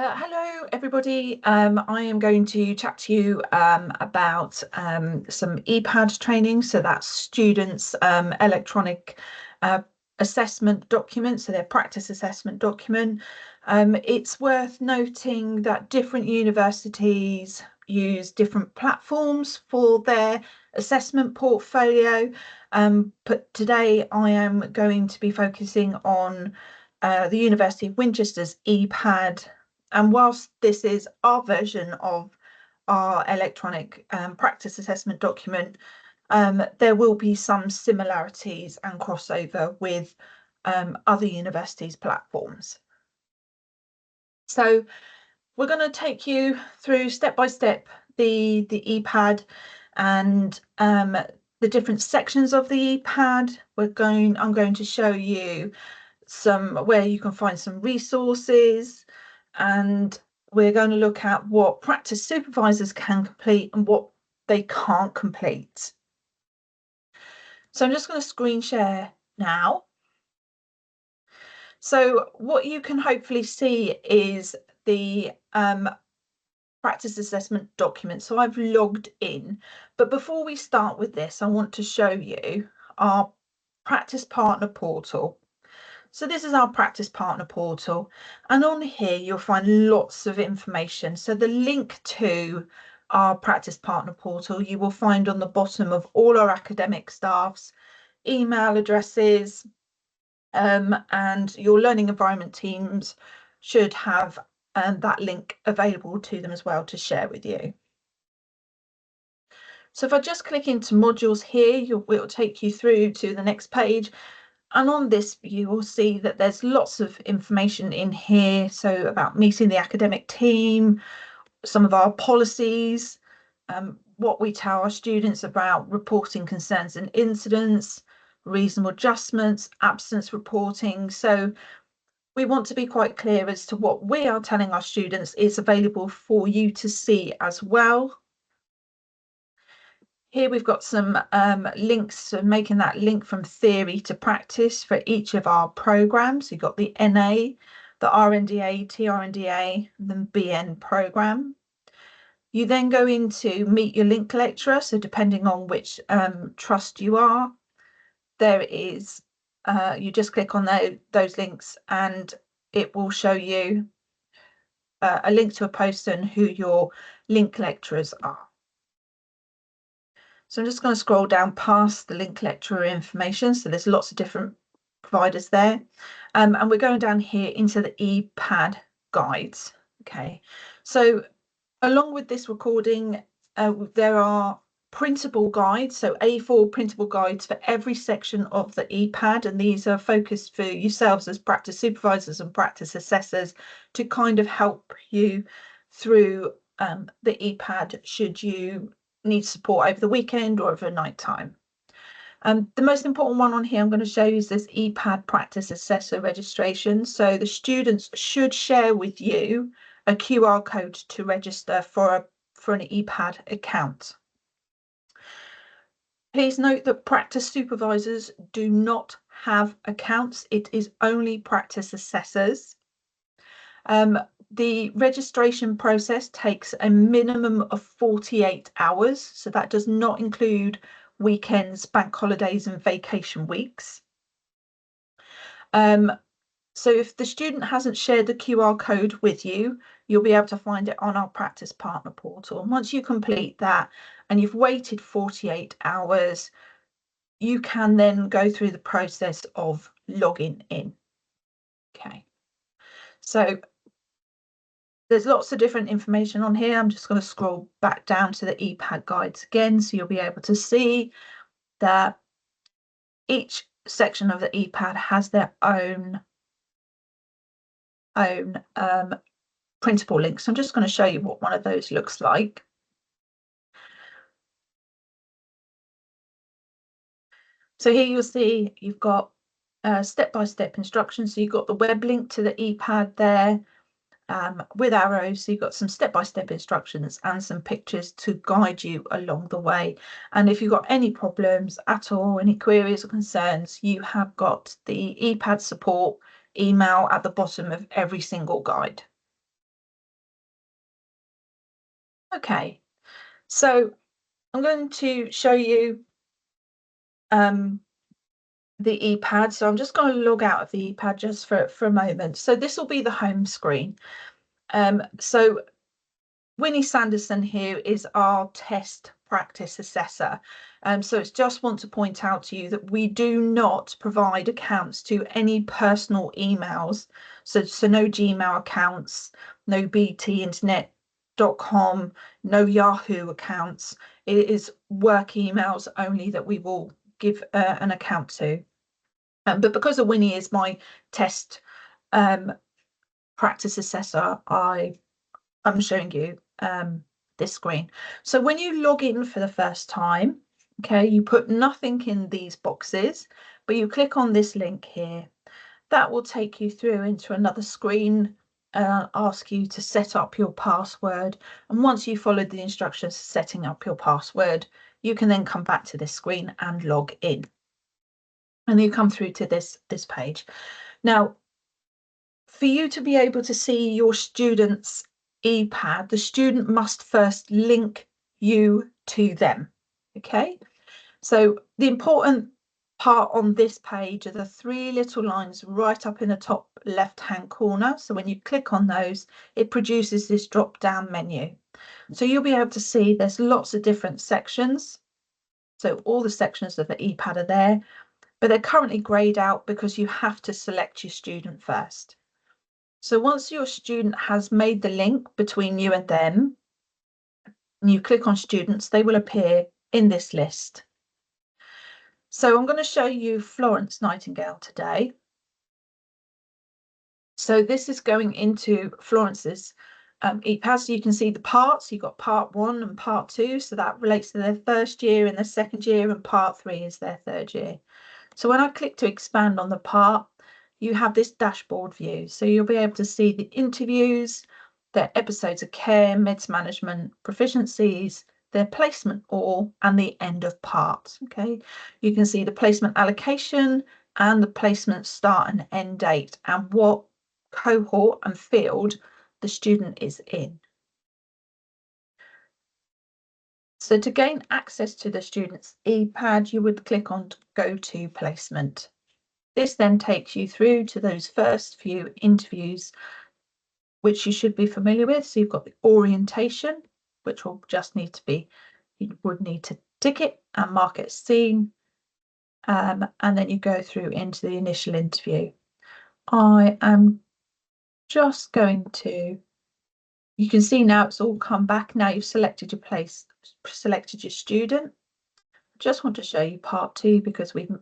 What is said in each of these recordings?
Hello, everybody. I am going to chat to you about some EPAD training. So that's students' electronic assessment document, so their practice assessment document. It's worth noting that different universities use different platforms for their assessment portfolio. But today I am going to be focusing on the University of Winchester's EPAD. And whilst this is our version of our electronic practice assessment document, there will be some similarities and crossover with other universities' platforms. So we're going to take you through step by step the EPAD and the different sections of the EPAD. I'm going to show you where you can find some resources, and we're going to look at what practice supervisors can complete and what they can't complete. So I'm just going to screen share now. So what you can hopefully see is the practice assessment document. So I've logged in, but before we start with this, I want to show you our practice partner portal. So this is our practice partner portal, and on here you'll find lots of information. So the link to our practice partner portal you will find on the bottom of all our academic staff's email addresses, and your learning environment teams should have that link available to them as well to share with you. So if I just click into modules here, it will take you through to the next page. And on this, you will see that there's lots of information in here. So about meeting the academic team, some of our policies, what we tell our students about reporting concerns and incidents, reasonable adjustments, absence reporting. So we want to be quite clear as to what we are telling our students is available for you to see as well. Here we've got some links, so making that link from theory to practice for each of our programs. You've got the NA, the RNDA, TRNDA, the BN program. You then go into meet your link lecturer. So depending on which trust you are, there is, you just click on those links and it will show you a link to a poster and who your link lecturers are. So I'm just going to scroll down past the link lecturer information. So there's lots of different providers there. And we're going down here into the EPAD guides. Okay, so along with this recording, there are printable guides, so A4 printable guides for every section of the EPAD, and these are focused for yourselves as practice supervisors and practice assessors to kind of help you through the EPAD should you need support over the weekend or over night time. The most important one on here I'm going to show you is this EPAD practice assessor registration. So the students should share with you a QR code to register for an EPAD account. Please note that practice supervisors do not have accounts. It is only practice assessors. The registration process takes a minimum of 48 hours, so that does not include weekends, bank holidays and vacation weeks. So if the student hasn't shared the QR code with you, you'll be able to find it on our practice partner portal. Once you complete that and you've waited 48 hours, you can then go through the process of logging in. Okay, so there's lots of different information on here. I'm just going to scroll back down to the EPAD guides again, so you'll be able to see that each section of the EPAD has their own printable links. So I'm just going to show you what one of those looks like. So here you'll see you've got step-by-step instructions. So you've got the web link to the EPAD there. With arrows, so you've got some step-by-step instructions and some pictures to guide you along the way. And if you've got any problems at all, any queries or concerns, you have got the EPAD support email at the bottom of every single guide. Okay, so I'm going to show you the ePad. So I'm just going to log out of the ePad just for a moment. So this will be the home screen. So Winnie Sanderson here is our test practice assessor. So it's just want to point out to you that we do not provide accounts to any personal emails. So no Gmail accounts, no btinternet.com, no Yahoo accounts. It is work emails only that we will give an account to. But because of Winnie is my test practice assessor, I'm showing you this screen. So when you log in for the first time, okay, you put nothing in these boxes, but you click on this link here. That will take you through into another screen, ask you to set up your password. And once you've followed the instructions for setting up your password, you can then come back to this screen and log in. And you come through to this page. Now, for you to be able to see your student's ePad, the student must first link you to them. Okay, so the important part on this page are the three little lines right up in the top left hand corner. So when you click on those, it produces this drop down menu. So you'll be able to see there's lots of different sections. So all the sections of the ePad are there, but they're currently grayed out because you have to select your student first. So once your student has made the link between you and them, and you click on students, they will appear in this list. So I'm going to show you Florence Nightingale today. So this is going into Florence's ePad. So you can see the parts. You've got part 1 and part 2. So that relates to their first year and their second year, and part 3 is their third year. So when I click to expand on the part, you have this dashboard view. So you'll be able to see the interviews, their episodes of care, meds management, proficiencies, their placement all, and the end of part. Okay, you can see the placement allocation and the placement start and end date and what cohort and field the student is in. So to gain access to the student's ePad, you would click on Go to Placement. This then takes you through to those first few interviews, which you should be familiar with. So you've got the orientation, which will just need to be, you would need to tick it and mark it seen. And then you go through into the initial interview. I am just going to, you can see now it's all come back. Now you've selected your place, selected your student. Just want to show you part 2 because we've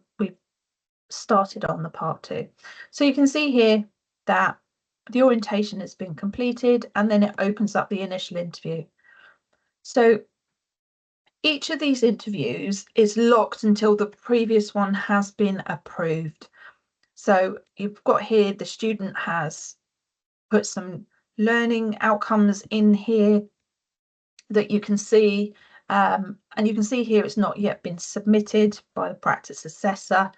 started on the part 2. So you can see here that the orientation has been completed and then it opens up the initial interview. So each of these interviews is locked until the previous one has been approved. So you've got here the student has put some learning outcomes in here that you can see, and you can see here it's not yet been submitted by the practice assessor.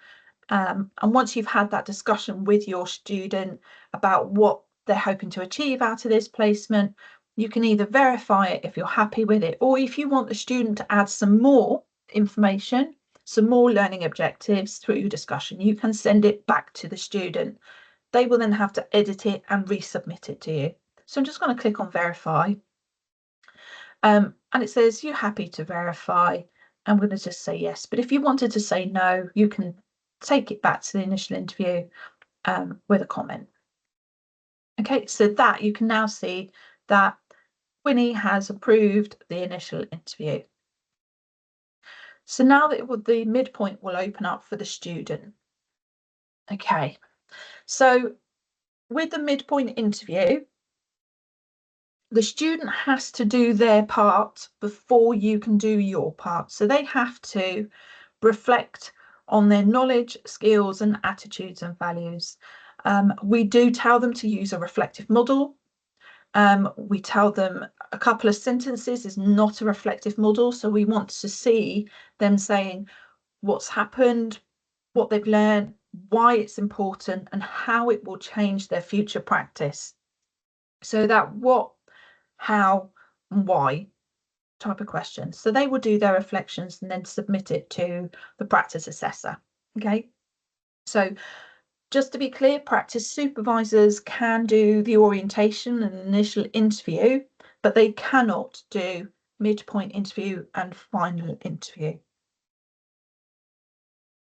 And once you've had that discussion with your student about what they're hoping to achieve out of this placement, you can either verify it if you're happy with it, or if you want the student to add some more information, some more learning objectives through your discussion, you can send it back to the student. They will then have to edit it and resubmit it to you. So I'm just going to click on verify. And it says you're happy to verify. I'm going to just say yes. But if you wanted to say no, you can take it back to the initial interview with a comment. Okay, so that you can now see that Winnie has approved the initial interview. So now that the midpoint will open up for the student. Okay, so with the midpoint interview, the student has to do their part before you can do your part. So they have to reflect on their knowledge, skills, and attitudes and values. We do tell them to use a reflective model. We tell them a couple of sentences is not a reflective model. So we want to see them saying what's happened, what they've learned, why it's important, and how it will change their future practice. So that what, how, and why type of questions. So they will do their reflections and then submit it to the practice assessor. Okay, so just to be clear, practice supervisors can do the orientation and initial interview, but they cannot do midpoint interview and final interview.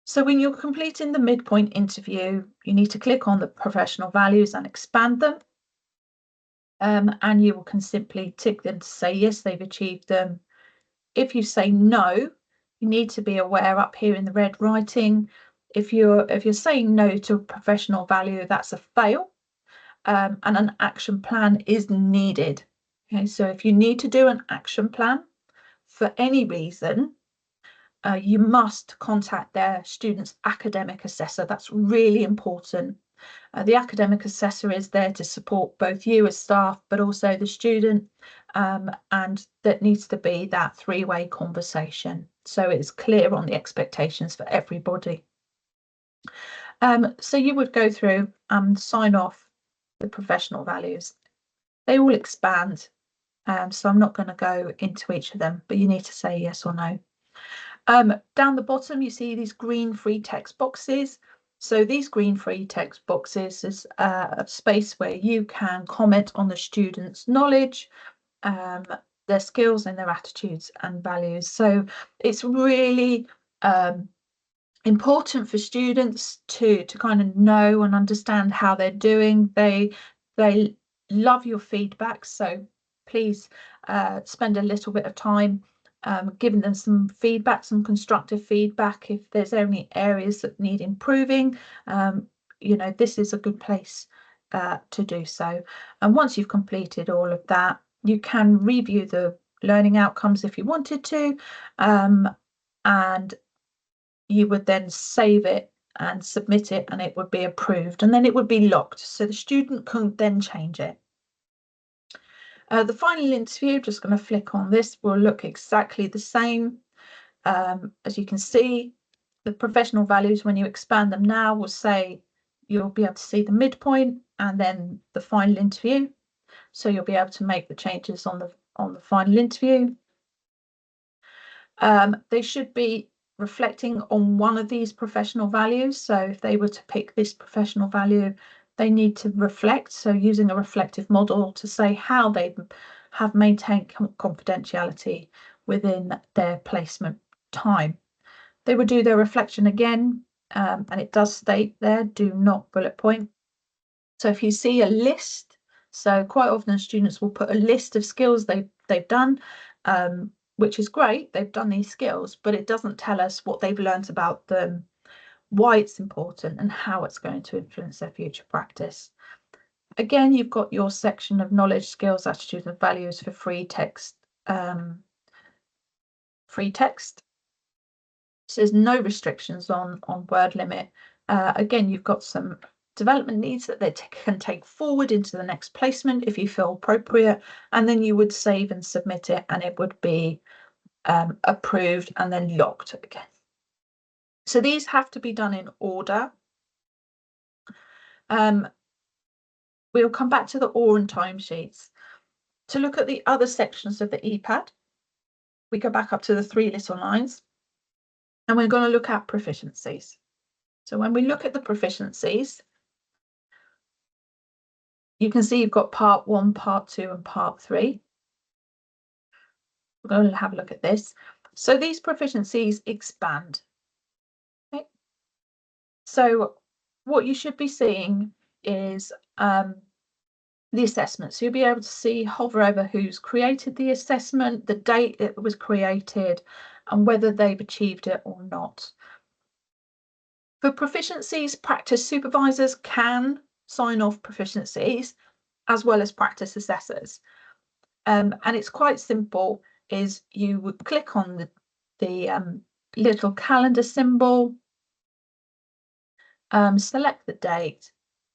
So when you're completing the midpoint interview, you need to click on the professional values and expand them. And you can simply tick them to say yes, they've achieved them. If you say no, you need to be aware up here in the red writing, if you're saying no to a professional value, that's a fail, and an action plan is needed. Okay, so if you need to do an action plan for any reason, you must contact their student's academic assessor. That's really important. The academic assessor is there to support both you as staff, but also the student, and that needs to be that three-way conversation. So it's clear on the expectations for everybody. So you would go through and sign off the professional values. They all expand, so I'm not going to go into each of them, but you need to say yes or no. Down the bottom, you see these green free text boxes. So these green free text boxes is a space where you can comment on the students' knowledge, their skills and their attitudes and values. So it's really important for students to kind of know and understand how they're doing. They love your feedback, so please spend a little bit of time giving them some feedback, some constructive feedback. If there's any areas that need improving, you know, this is a good place to do so. And once you've completed all of that, you can review the learning outcomes if you wanted to, and you would then save it and submit it, and it would be approved, and then it would be locked, so the student can then change it. The final interview, just going to flick on this, will look exactly the same. As you can see, the professional values, when you expand them now, will say you'll be able to see the midpoint and then the final interview. So you'll be able to make the changes on the final interview. They should be reflecting on one of these professional values. So if they were to pick this professional value, they need to reflect. So using a reflective model to say how they have maintained confidentiality within their placement time. They would do their reflection again, and it does state there, do not bullet point. So if you see a list, so quite often students will put a list of skills they've done, which is great, they've done these skills, but it doesn't tell us what they've learned about them, why it's important, and how it's going to influence their future practice. Again, you've got your section of knowledge, skills, attitudes, and values for free text. So there's no restrictions on word limit. Again, you've got some development needs that they can take forward into the next placement if you feel appropriate, and then you would save and submit it, and it would be approved and then locked again. So these have to be done in order. We'll come back to the OR and timesheets. To look at the other sections of the EPAD, we go back up to the three little lines, and we're going to look at proficiencies. So when we look at the proficiencies, you can see you've got part 1, part 2, and part 3. We're going to have a look at this. So these proficiencies expand. Okay. So what you should be seeing is the assessment. So you'll be able to see, hover over who's created the assessment, the date it was created, and whether they've achieved it or not. For proficiencies, practice supervisors can sign off proficiencies as well as practice assessors. And it's quite simple, is you would click on the little calendar symbol, select the date.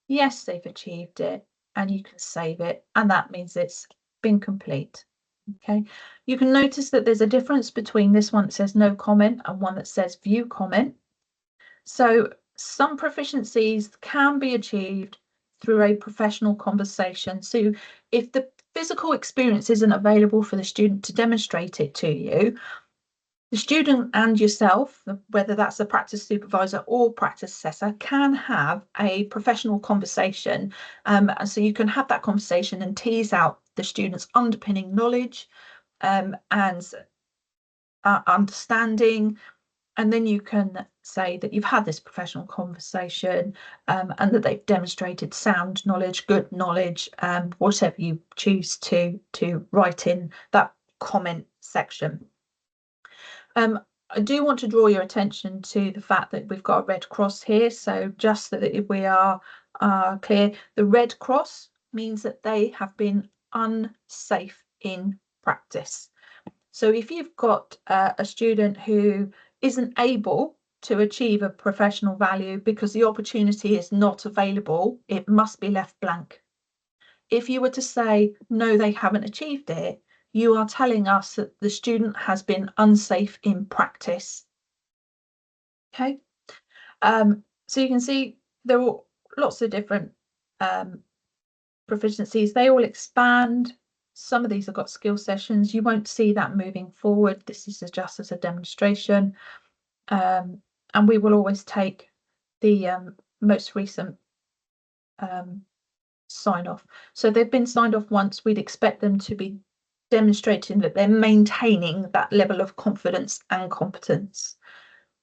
Yes, they've achieved it, and you can save it, and that means it's been complete. Okay, you can notice that there's a difference between this one that says no comment and one that says view comment. So some proficiencies can be achieved through a professional conversation. So if the physical experience isn't available for the student to demonstrate it to you, the student and yourself, whether that's a practice supervisor or practice assessor, can have a professional conversation. And so you can have that conversation and tease out the student's underpinning knowledge and understanding. And then you can say that you've had this professional conversation and that they've demonstrated sound knowledge, good knowledge, whatever you choose to write in that comment section. I do want to draw your attention to the fact that we've got a red cross here. So just so that if we are clear, the red cross means that they have been unsafe in practice. So if you've got a student who isn't able to achieve a professional value because the opportunity is not available, it must be left blank. If you were to say, no, they haven't achieved it, you are telling us that the student has been unsafe in practice. Okay. So you can see there are lots of different proficiencies. They all expand. Some of these have got skill sessions. You won't see that moving forward. This is just as a demonstration. And we will always take the most recent sign off. So they've been signed off once. We'd expect them to be demonstrating that they're maintaining that level of confidence and competence.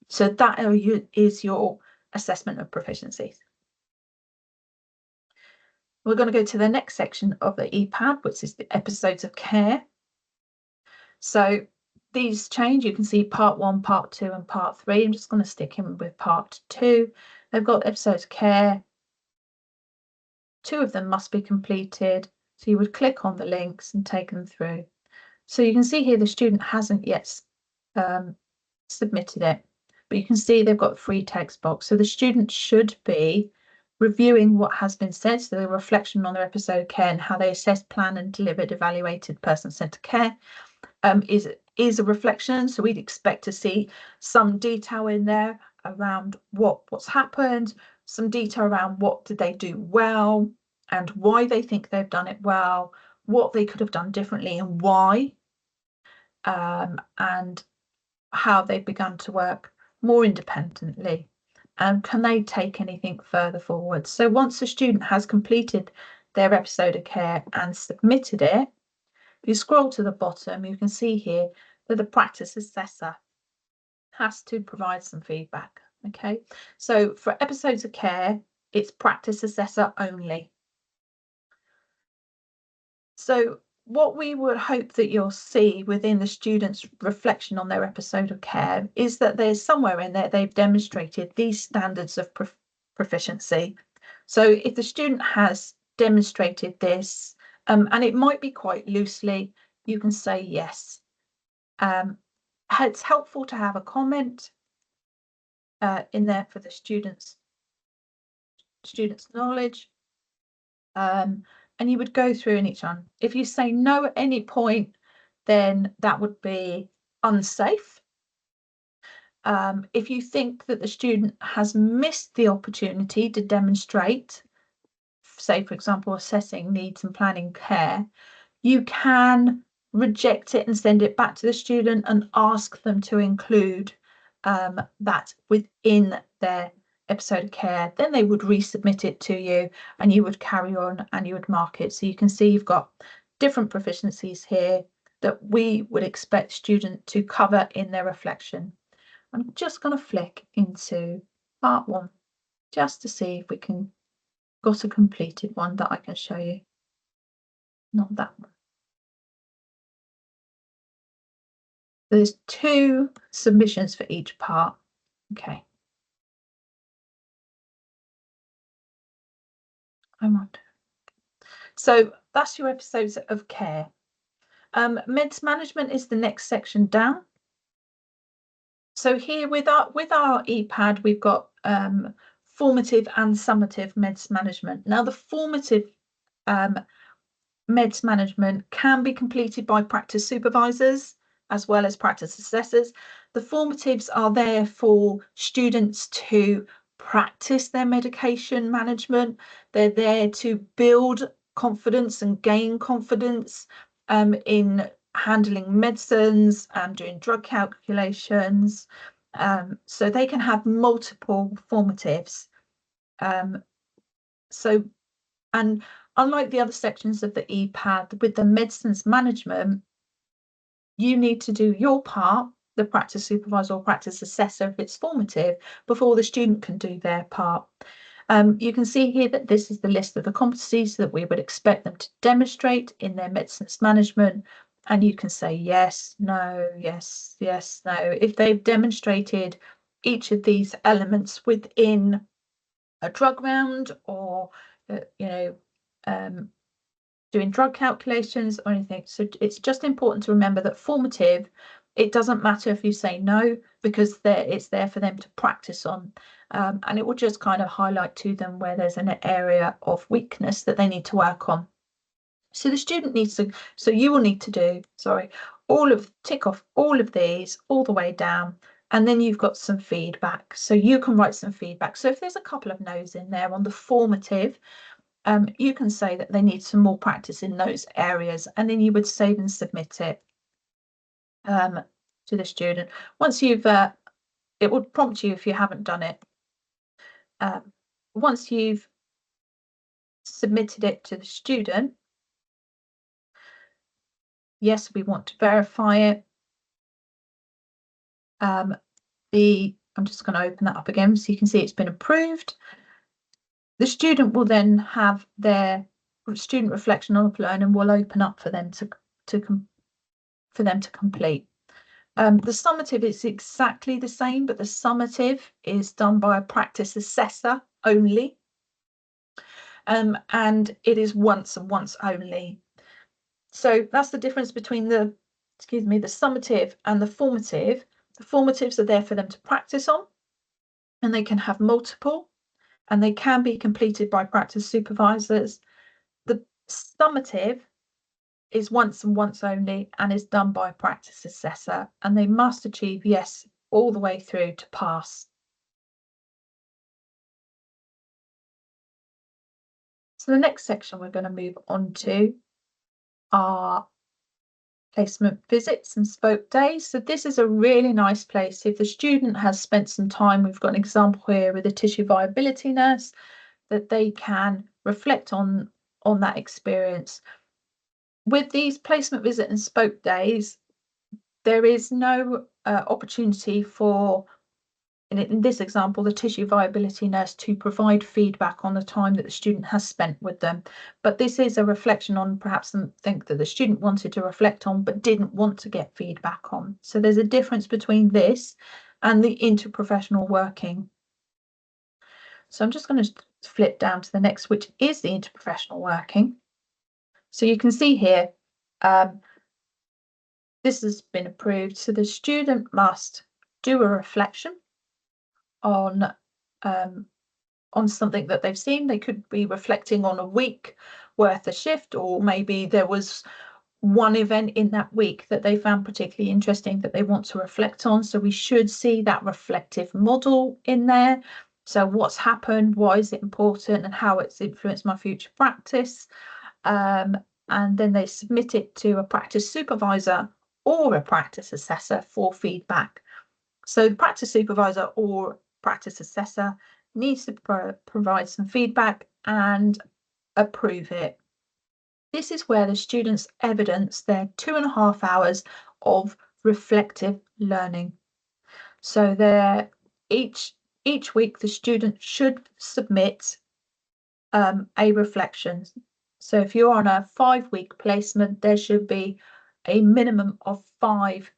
So that is your assessment of proficiencies. We're going to go to the next section of the EPAD, which is the episodes of care. So these change. You can see part 1, part 2, and part 3. I'm just going to stick in with part 2. They've got episodes of care. 2 of them must be completed. So you would click on the links and take them through. So you can see here the student hasn't yet submitted it, but you can see they've got a free text box. So the student should be reviewing what has been said, so the reflection on their episode of care and how they assessed, planned and delivered evaluated person-centered care is a reflection. So we'd expect to see some detail in there around what's happened, some detail around what did they do well and why they think they've done it well, what they could have done differently and why, and how they've begun to work more independently. And can they take anything further forward? So once the student has completed their episode of care and submitted it, if you scroll to the bottom, you can see here that the practice assessor has to provide some feedback. Okay, so for episodes of care, it's practice assessor only. So what we would hope that you'll see within the student's reflection on their episode of care is that there's somewhere in there they've demonstrated these standards of proficiency. So if the student has demonstrated this, and it might be quite loosely, you can say yes. It's helpful to have a comment in there for the student's knowledge. And you would go through in each one. If you say no at any point, then that would be unsafe. If you think that the student has missed the opportunity to demonstrate, say, for example, assessing needs and planning care, you can reject it and send it back to the student and ask them to include that within their episode of care. Then they would resubmit it to you and you would carry on and you would mark it. So you can see you've got different proficiencies here that we would expect student to cover in their reflection. I'm just going to flick into part 1 just to see if we can got a completed one that I can show you. Not that one. There's 2 submissions for each part. Okay. I want. So that's your episodes of care. Meds management is the next section down. So here with our EPAD, we've got formative and summative meds management. Now the formative meds management can be completed by practice supervisors as well as practice assessors. The formatives are there for students to practice their medication management. They're there to build confidence and gain confidence in handling medicines and doing drug calculations. So they can have multiple formatives. And unlike the other sections of the EPAD, with the medicines management, you need to do your part, the practice supervisor or practice assessor, if it's formative, before the student can do their part. You can see here that this is the list of the competencies that we would expect them to demonstrate in their medicines management. And you can say yes, no, yes, yes, no. If they've demonstrated each of these elements within a drug round, or doing drug calculations or anything. So it's just important to remember that formative, it doesn't matter if you say no, because it's there for them to practice on. And it will just kind of highlight to them where there's an area of weakness that they need to work on. So the student needs to, so you will need to do, tick off all of these all the way down, and then you've got some feedback. So you can write some feedback. So if there's a couple of no's in there on the formative, you can say that they need some more practice in those areas, and then you would save and submit it to the student. Once you've, it would prompt you if you haven't done it. Once you've submitted it to the student, yes, we want to verify it. I'm just going to open that up again so you can see it's been approved. The student will then have their student reflection on the learning will open up for them to complete. The summative is exactly the same, but the summative is done by a practice assessor only. And it is once and once only. So that's the difference between the summative and the formative. The formatives are there for them to practice on, and they can have multiple, and they can be completed by practice supervisors. The summative is once and once only, and is done by a practice assessor, and they must achieve yes all the way through to pass. So the next section we're going to move on to are placement visits and spoke days. So this is a really nice place. If the student has spent some time, we've got an example here with a tissue viability nurse, that they can reflect on that experience. With these placement visit and spoke days, there is no opportunity for, in this example, the tissue viability nurse to provide feedback on the time that the student has spent with them. But this is a reflection on perhaps something that the student wanted to reflect on but didn't want to get feedback on. So there's a difference between this and the interprofessional working. So I'm just going to flip down to the next, which is the interprofessional working. So you can see here, this has been approved. So the student must do a reflection on something that they've seen. They could be reflecting on a week worth of shift, or maybe there was one event in that week that they found particularly interesting that they want to reflect on. So we should see that reflective model in there. So what's happened, why is it important, and how it's influenced my future practice. And then they submit it to a practice supervisor or a practice assessor for feedback. So the practice supervisor or practice assessor needs to provide some feedback and approve it. This is where the students evidence their 2.5 hours of reflective learning. So each week the student should submit a reflection. So if you're on a 5-week placement, there should be a minimum of 5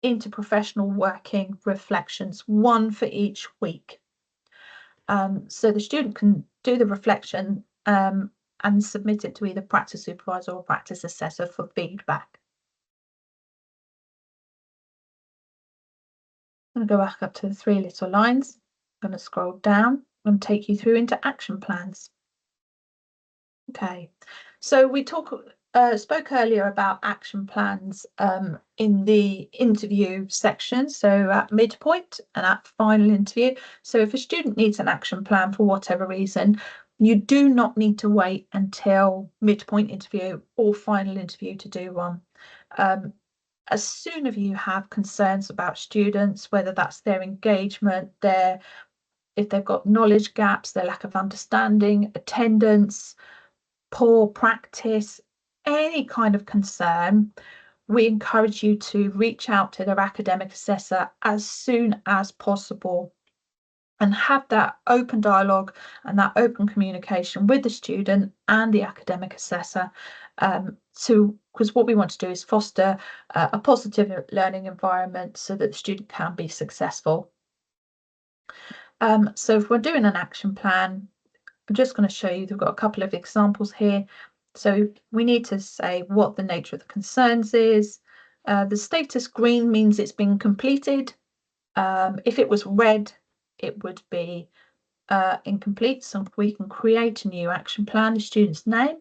interprofessional working reflections, 1 for each week. So the student can do the reflection and submit it to either practice supervisor or practice assessor for feedback. I'm going to go back up to the 3 little lines. I'm going to scroll down and take you through into action plans. Okay, so we spoke earlier about action plans in the interview section, so at midpoint and at final interview. So if a student needs an action plan for whatever reason, You do not need to wait until midpoint interview or final interview to do one. As soon as you have concerns about students, whether that's their engagement, if they've got knowledge gaps, their lack of understanding, attendance, poor practice, any kind of concern, we encourage you to reach out to their academic assessor as soon as possible and have that open dialogue and that open communication with the student and the academic assessor. Because what we want to do is foster a positive learning environment so that the student can be successful. So if we're doing an action plan, I'm just going to show you, we've got a couple of examples here. So we need to say what the nature of the concerns is. The status green means it's been completed. If it was red, it would be incomplete. So we can create a new action plan, the student's name,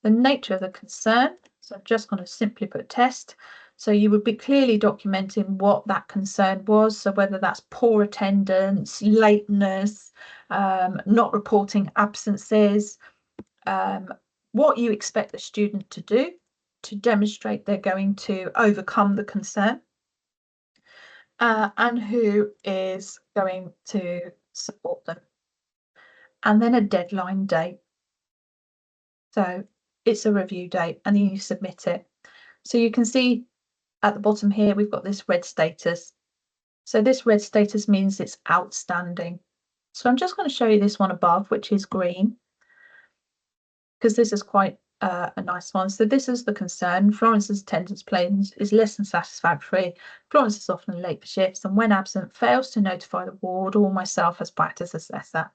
the nature of the concern. So I'm just going to simply put test. So you would be clearly documenting what that concern was. So whether that's poor attendance, lateness, not reporting absences, what you expect the student to do to demonstrate they're going to overcome the concern, and who is going to support them. And then a deadline date. So it's a review date, and then you submit it. So you can see at the bottom here, we've got this red status. So this red status means it's outstanding. So I'm just going to show you this one above, which is green, because this is quite a nice one. So this is the concern. Florence's attendance plan is less than satisfactory. Florence is often late for shifts and when absent fails to notify the ward or myself as practice assessor.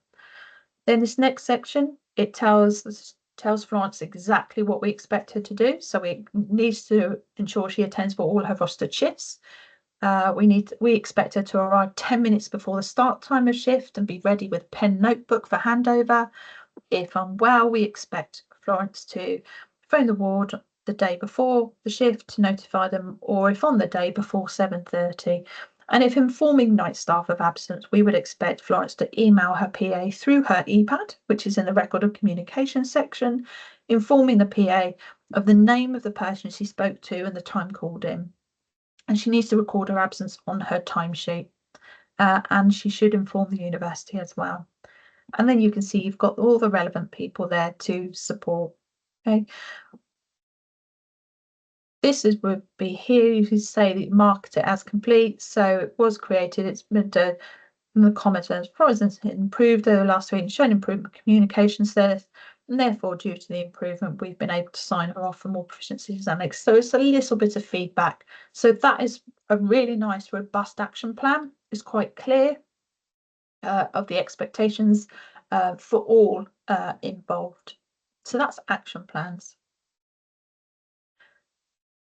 Then this next section, it tells Florence exactly what we expect her to do. So we needs to ensure she attends for all her rostered shifts. We expect her to arrive 10 minutes before the start time of shift and be ready with pen notebook for handover. If unwell, we expect Florence to phone the ward the day before the shift to notify them, or if on the day before 7:30. And if informing night staff of absence, we would expect Florence to email her PA through her EPAD, which is in the record of communication section, informing the PA of the name of the person she spoke to and the time called in. And she needs to record her absence on her timesheet. And she should inform the university as well. And then you can see you've got all the relevant people there to support. Okay. Would be here. You can say that you marked it as complete. So it was created. It's been done in the comment as Florence improved over the last week and shown improvement communication status. And therefore, due to the improvement, we've been able to sign her off for more proficiency exams. So it's a little bit of feedback. So that is a really nice, robust action plan. It's quite clear of the expectations for all involved. So that's action plans.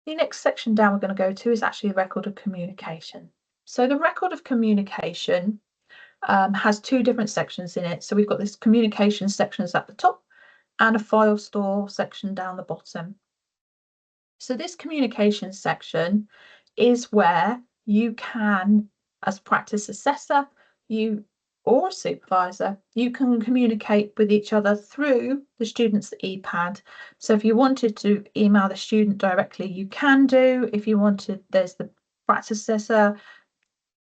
The next section down we're going to go to is actually the record of communication. So the record of communication has two different sections in it. So we've got this communication sections at the top and a file store section down the bottom. So this communication section is where you can, as practice assessor, or a supervisor, you can communicate with each other through the student's EPAD. So if you wanted to email the student directly, you can do. If you wanted, there's the practice assessor,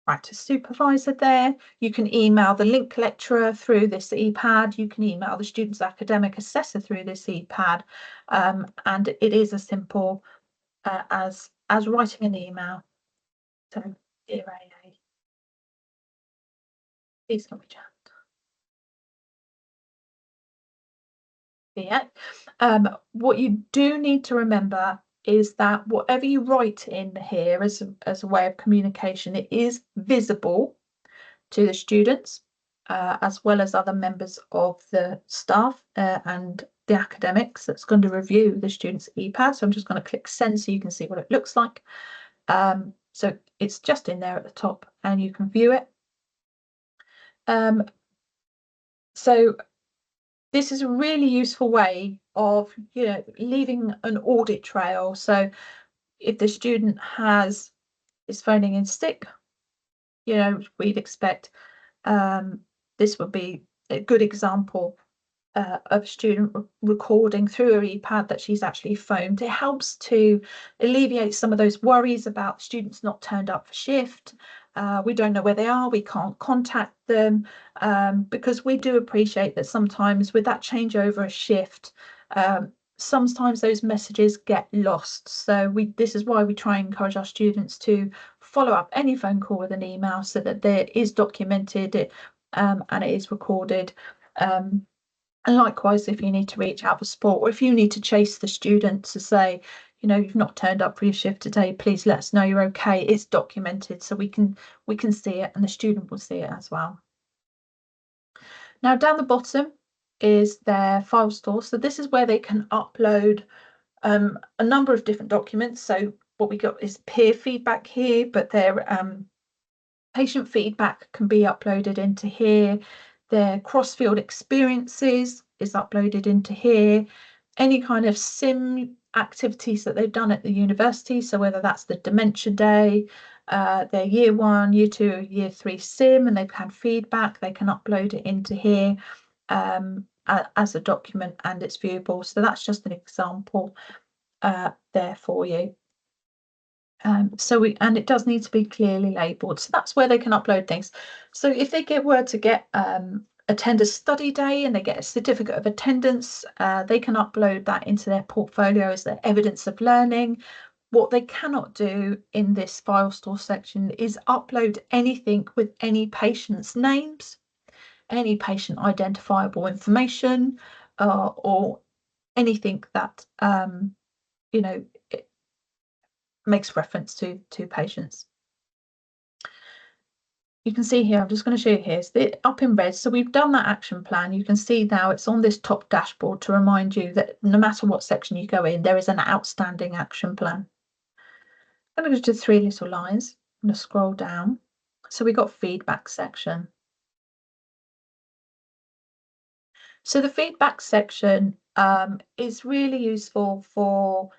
practice supervisor there. You can email the link lecturer through this EPAD. You can email the student's academic assessor through this EPAD. And it is as simple as writing an email. So, dear AA, please can we chat? Yeah. What you do need to remember is that whatever you write in here as a way of communication, it is visible to the students as well as other members of the staff and the academics that's going to review the student's EPAD. So I'm just going to click send so you can see what it looks like. So it's just in there at the top and you can view it. So this is a really useful way of, leaving an audit trail. So if the student is phoning in sick, we'd expect this would be a good example of a student recording through her ePad that she's actually phoned. It helps to alleviate some of those worries about students not turned up for shift. We don't know where they are, we can't contact them, because we do appreciate that sometimes with that changeover of shift, sometimes those messages get lost. So this is why we try and encourage our students to follow up any phone call with an email so that there is documented, and it is recorded. And likewise, if you need to reach out for support, or if you need to chase the student to say, you've not turned up for your shift today, please let us know you're okay. It's documented, so we can see it, and the student will see it as well. Now, down the bottom is their file store. So this is where they can upload a number of different documents. So what we got is peer feedback here, but their patient feedback can be uploaded into here. Their cross-field experiences is uploaded into here. Any kind of sim activities that they've done at the university, so whether that's the dementia day, their year 1, year 2, year 3 sim, and they've had feedback, they can upload it into here as a document, and it's viewable. So that's just an example there for you. And it does need to be clearly labelled. So that's where they can upload things. So if they were to get attend a study day and they get a certificate of attendance, they can upload that into their portfolio as their evidence of learning. What they cannot do in this file store section is upload anything with any patient's names, any patient identifiable information, or anything that makes reference to patients. You can see here, I'm just going to show you here, it's up in red. So we've done that action plan. You can see now it's on this top dashboard to remind you that no matter what section you go in, there is an outstanding action plan. I'm going to do 3 little lines. I'm going to scroll down. So we've got feedback section. So the feedback section is really useful for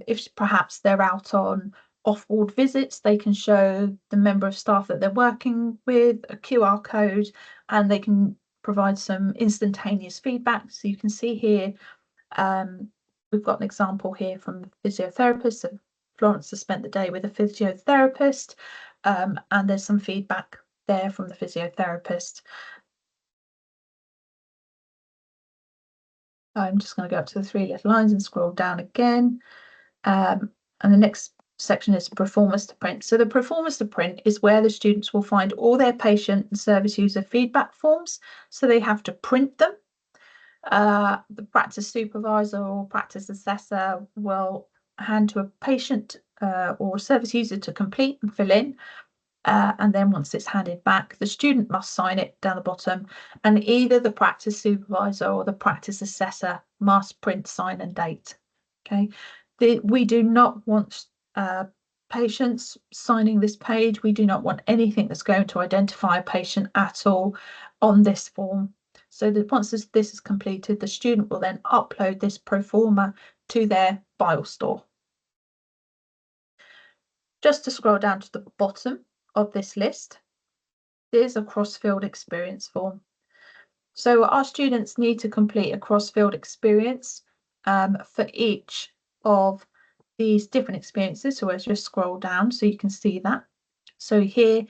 if perhaps they're out on off-ward visits, they can show the member of staff that they're working with a QR code, and they can provide some instantaneous feedback. So you can see here, we've got an example here from the physiotherapist. So Florence has spent the day with a physiotherapist, and there's some feedback there from the physiotherapist. I'm just going to go up to the 3 little lines and scroll down again. And the next section is performance to print. So the performance to print is where the students will find all their patient and service user feedback forms. So they have to print them. The practice supervisor or practice assessor will hand to a patient or service user to complete and fill in. And then once it's handed back, the student must sign it down the bottom, and either the practice supervisor or the practice assessor must print, sign and date. Okay, we do not want patients signing this page. We do not want anything that's going to identify a patient at all on this form. So that once this is completed, the student will then upload this pro forma to their file store. Just to scroll down to the bottom of this list, there's a cross-field experience form. So our students need to complete a cross-field experience for each of these different experiences. So let's just scroll down so you can see that. So here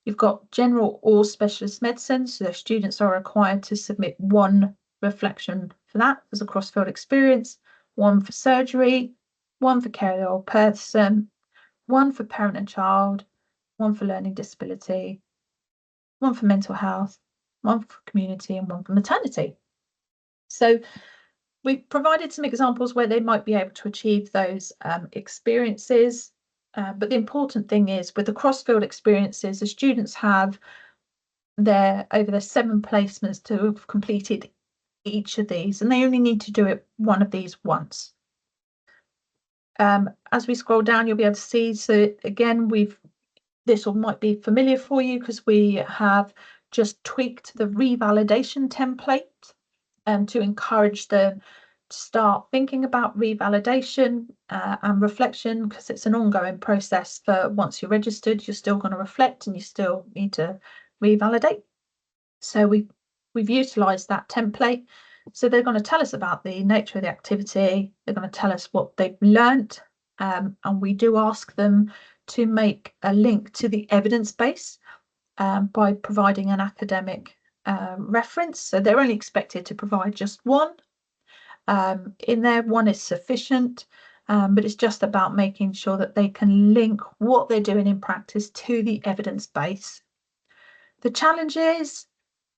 you've got general or specialist medicine. So the students are required to submit 1 reflection for that as a cross-field experience, 1 for surgery, 1 for care of the old person, 1 for parent and child, 1 for learning disability, 1 for mental health, 1 for community, and 1 for maternity. So we've provided some examples where they might be able to achieve those experiences. But the important thing is with the cross-field experiences, the students have over their 7 placements to have completed each of these, and they only need to do it one of these once. As we scroll down, you'll be able to see, so again, this might be familiar for you because we have just tweaked the revalidation template to encourage them to start thinking about revalidation and reflection, because it's an ongoing process. For once you're registered, you're still going to reflect and you still need to revalidate. So we've utilised that template. So they're going to tell us about the nature of the activity. They're going to tell us what they've learnt. And we do ask them to make a link to the evidence base by providing an academic reference. So they're only expected to provide just one. In there, one is sufficient, but it's just about making sure that they can link what they're doing in practice to the evidence base. The challenge is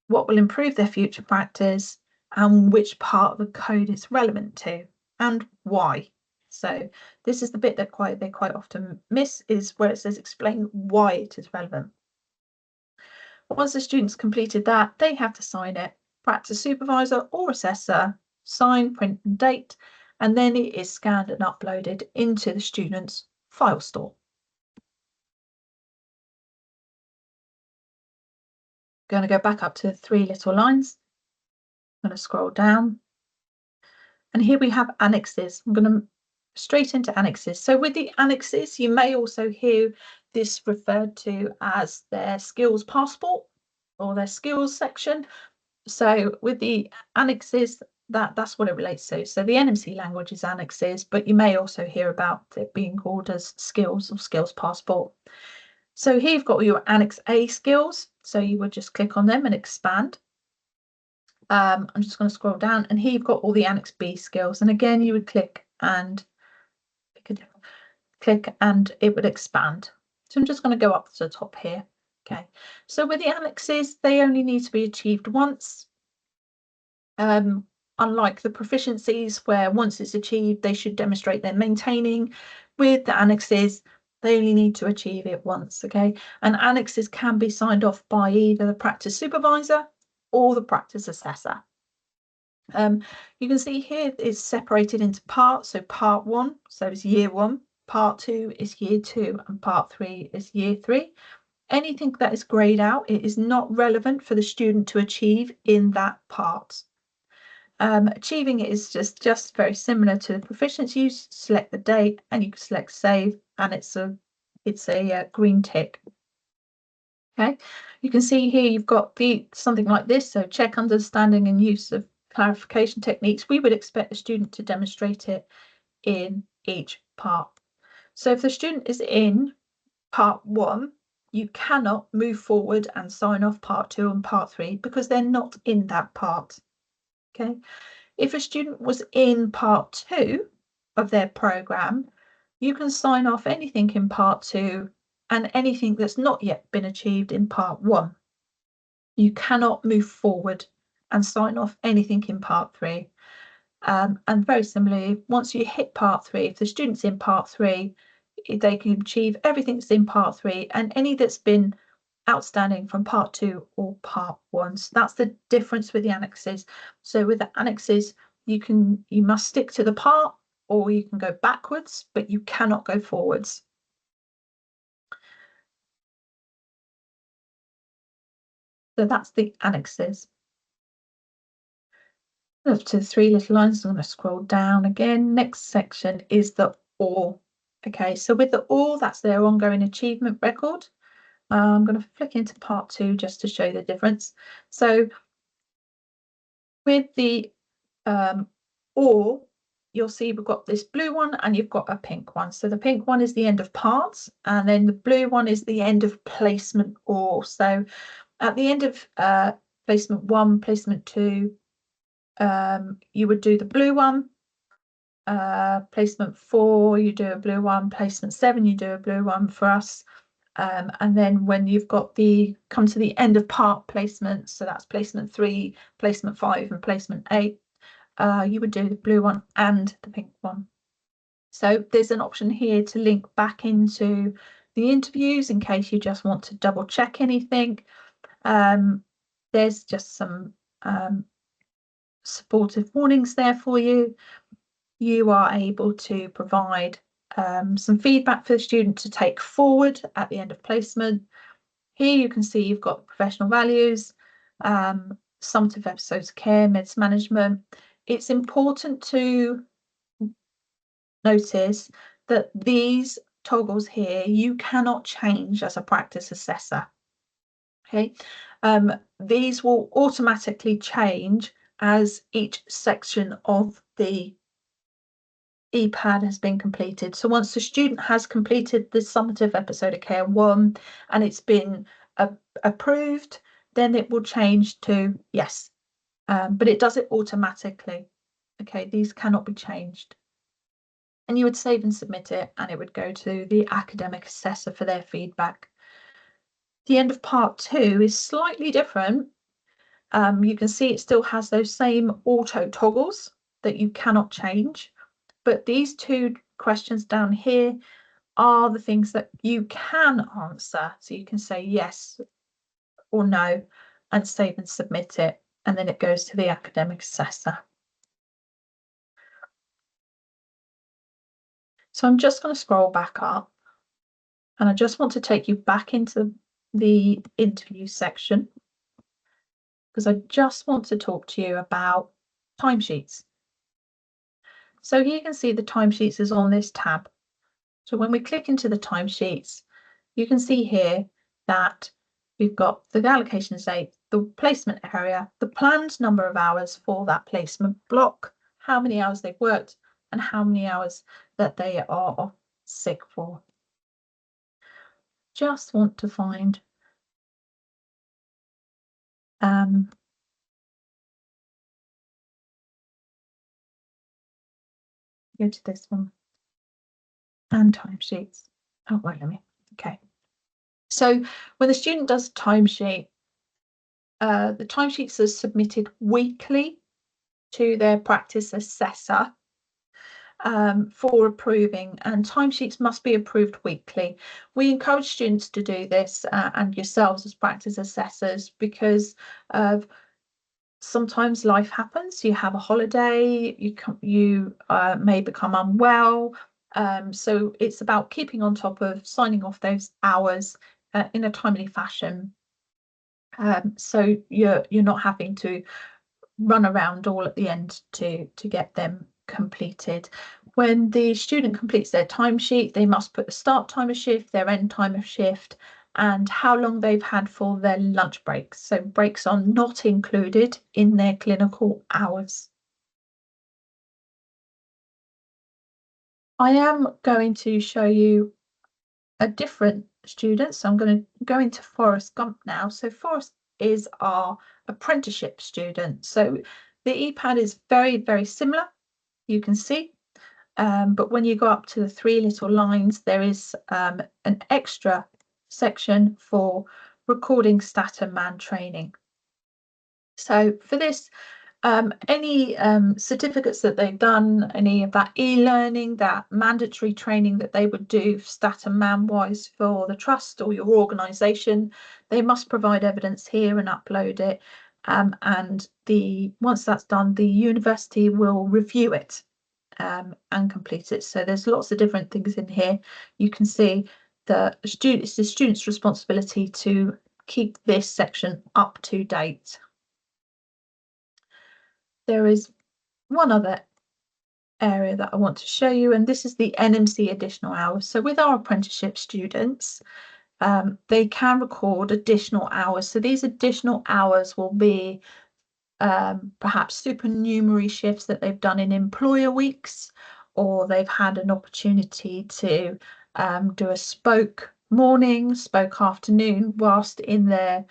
what will improve their future practice and which part of the code it's relevant to and why. So this is the bit that they quite often miss, is where it says explain why it is relevant. Once the student's completed that, they have to sign it. Practice supervisor or assessor, sign, print and date, and then it is scanned and uploaded into the student's file store. Going to go back up to the 3 little lines. I'm going to scroll down. And here we have annexes. I'm going to straight into annexes. So with the annexes, you may also hear this referred to as their skills passport or their skills section. So with the annexes, that's what it relates to. So the NMC language is annexes, but you may also hear about it being called as skills or skills passport. So here you've got your Annex A skills. So you would just click on them and expand. I'm just going to scroll down, and here you've got all the Annex B skills. And again, you would click and it would expand. So I'm just going to go up to the top here. Okay, so with the annexes, they only need to be achieved once. Unlike the proficiencies, where once it's achieved, they should demonstrate they're maintaining. With the annexes, they only need to achieve it once. Okay, and annexes can be signed off by either the practice supervisor or the practice assessor. You can see here it's separated into parts. So part 1, so it's year 1, part 2 is year 2, and part 3 is year 3. Anything that is grayed out, it is not relevant for the student to achieve in that part. Achieving it is just very similar to the proficiency. You select the date and you can select save, and it's a green tick. Okay, you can see here you've got something like this. So check understanding and use of clarification techniques. We would expect the student to demonstrate it in each part. So if the student is in part 1, you cannot move forward and sign off part 2 and part 3 because they're not in that part. Okay, if a student was in part 2 of their program, you can sign off anything in part 2 and anything that's not yet been achieved in part 1. You cannot move forward and sign off anything in part 3. And very similarly, once you hit part 3, if the student's in part 3, they can achieve everything that's in part 3 and any that's been outstanding from part 2 or part 1. So that's the difference with the annexes. So with the annexes, you must stick to the part, or you can go backwards, but you cannot go forwards. So that's the annexes. Up to the 3 little lines, I'm going to scroll down again. Next section is the OR. Okay, so with the OR, that's their ongoing achievement record. I'm going to flick into part 2 just to show you the difference. So with the OR, you'll see we've got this blue one and you've got a pink one. So the pink one is the end of parts, and then the blue one is the end of placement OR. So at the end of placement 1, placement 2, you would do the blue one. Placement 4, you do a blue one. Placement 7, you do a blue one for us. And then when you've got come to the end of part placement, so that's placement 3, placement 5, and placement 8, you would do the blue one and the pink one. So there's an option here to link back into the interviews in case you just want to double check anything. There's just some supportive warnings there for you. You are able to provide some feedback for the student to take forward at the end of placement. Here you can see you've got professional values, summative episodes of care, meds management. It's important to notice that these toggles here you cannot change as a practice assessor. Okay, these will automatically change as each section of the EPAD has been completed. So once the student has completed the summative episode of Care 1 and it's been approved, then it will change to yes, but it does it automatically. Okay, these cannot be changed. And you would save and submit it, and it would go to the academic assessor for their feedback. The end of part 2 is slightly different. You can see it still has those same auto toggles that you cannot change, but these 2 questions down here are the things that you can answer. So you can say yes or no and save and submit it, and then it goes to the academic assessor. So I'm just going to scroll back up, and I just want to take you back into the interview section because I just want to talk to you about timesheets. So here you can see the timesheets is on this tab. So when we click into the timesheets, you can see here that we've got the allocation date, the placement area, the planned number of hours for that placement block, how many hours they've worked, and how many hours that they are sick for. Just want to find go to this one and timesheets. Oh, wait, let me. Okay. So when the student does a timesheet, the timesheets are submitted weekly to their practice assessor for approving, and timesheets must be approved weekly. We encourage students to do this and yourselves as practice assessors because of sometimes life happens. You have a holiday, you may become unwell. So it's about keeping on top of signing off those hours in a timely fashion. So you're not having to run around all at the end to get them completed. When the student completes their timesheet, they must put the start time of shift, their end time of shift, and how long they've had for their lunch breaks. So breaks are not included in their clinical hours. I am going to show you a different student. So I'm going to go into Forrest Gump now. So Forrest is our apprenticeship student. So the EPAD is very, very similar, you can see. But when you go up to the 3 little lines, there is an extra section for recording stat and man training. So for this, any certificates that they've done, any of that e-learning, that mandatory training that they would do stat and man wise for the trust or your organisation, they must provide evidence here and upload it. And once that's done, the university will review it and complete it. So there's lots of different things in here. You can see that it's the student's responsibility to keep this section up to date. There is one other area that I want to show you, and this is the NMC additional hours. So with our apprenticeship students, they can record additional hours. So these additional hours will be perhaps supernumerary shifts that they've done in employer weeks, or they've had an opportunity to do a spoke morning, spoke afternoon whilst in their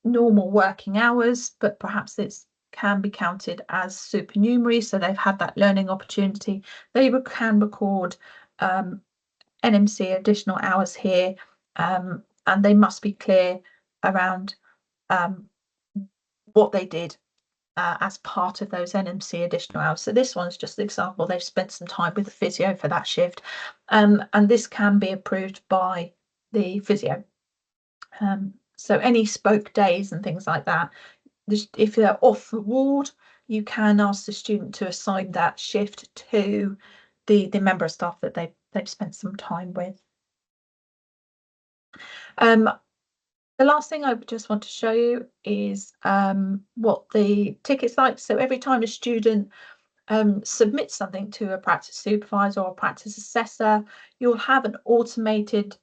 normal working hours, but perhaps it can be counted as supernumerary. So they've had that learning opportunity. They can record NMC additional hours here, and they must be clear around what they did as part of those NMC additional hours. So this one's just an example. They've spent some time with the physio for that shift, and this can be approved by the physio. So any spoke days and things like that, if they're off the ward, you can ask the student to assign that shift to the member of staff that they've spent some time with. The last thing I just want to show you is what the ticket's like. So every time a student submits something to a practice supervisor or a practice assessor, you'll have an automated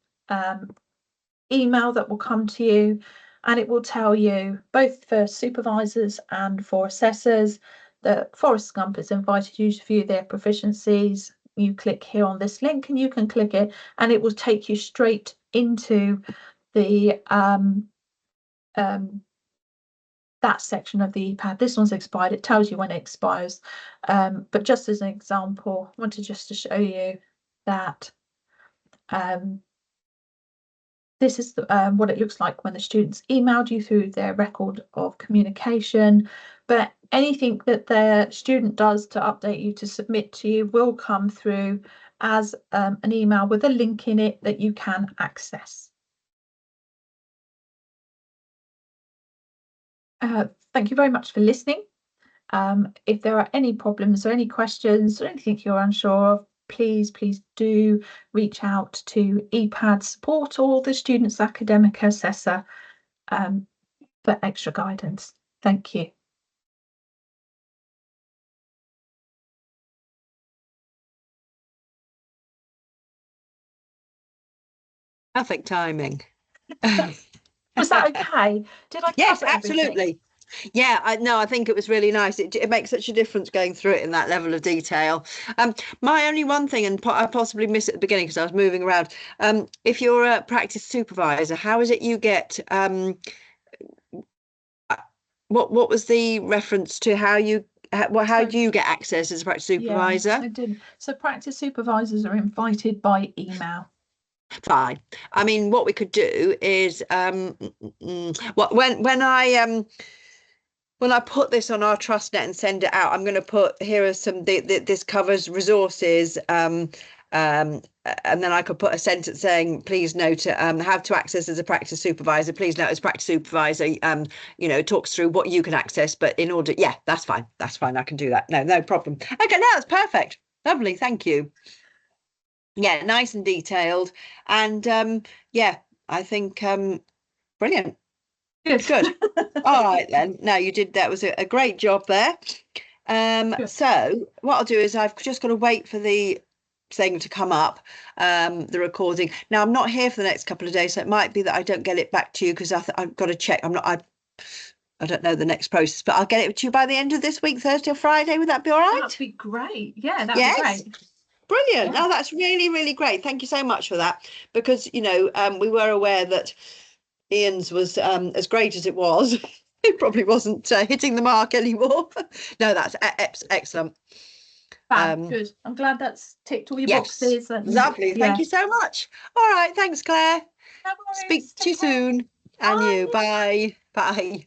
email that will come to you. and it will tell you both for supervisors and for assessors that Forest Gump has invited you to view their proficiencies. You click here on this link and you can click it, and it will take you straight into the that section of the EPAD. This one's expired. It tells you when it expires. But just as an example, I wanted just to show you that this is what it looks like when the students emailed you through their record of communication. But anything that their student does to update you, to submit to you, will come through as an email with a link in it that you can access. Thank you very much for listening. If there are any problems or any questions or anything you're unsure of, please do reach out to EPAD support or the student's academic assessor for extra guidance. Thank you. Perfect timing. Was that okay? Did I Yes, cover everything? absolutely. Yeah, I think it was really nice. It makes such a difference going through it in that level of detail. My only one thing, and I possibly missed it at the beginning because I was moving around. If you're a practice supervisor, how is it you get what was the reference to how do you get access as a practice supervisor? Yeah, I did. So practice supervisors are invited by email. Fine. I mean, what we could do is when I put this on our TrustNet and send it out, I'm going to put here are some this covers resources, and then I could put a sentence saying, please note how to access as a practice supervisor. Please note as practice supervisor, talks through what you can access, but in order, yeah, that's fine. That's fine. I can do that. No problem. Okay, no, that's perfect. Lovely. Thank you. Yeah, nice and detailed. And yeah, I think brilliant. Good. All right then. No, you did. That was a great job there. So what I'll do is I've just got to wait for the thing to come up, the recording. Now I'm not here for the next couple of days, so it might be that I don't get it back to you because I've got to check. I don't know the next process, but I'll get it to you by the end of this week, Thursday or Friday. Would that be all right? That'd be great. Yeah, that'd be great. Brilliant. Yeah. Oh, that's really, really great. Thank you so much for that. Because, we were aware that Ian's was as great as it was. It probably wasn't hitting the mark anymore. No, that's excellent. Good. I'm glad that's ticked all your boxes. Lovely. Yeah. Thank you so much. All right. Thanks, Claire. No worries. Speak to you soon. And you. Bye. Bye.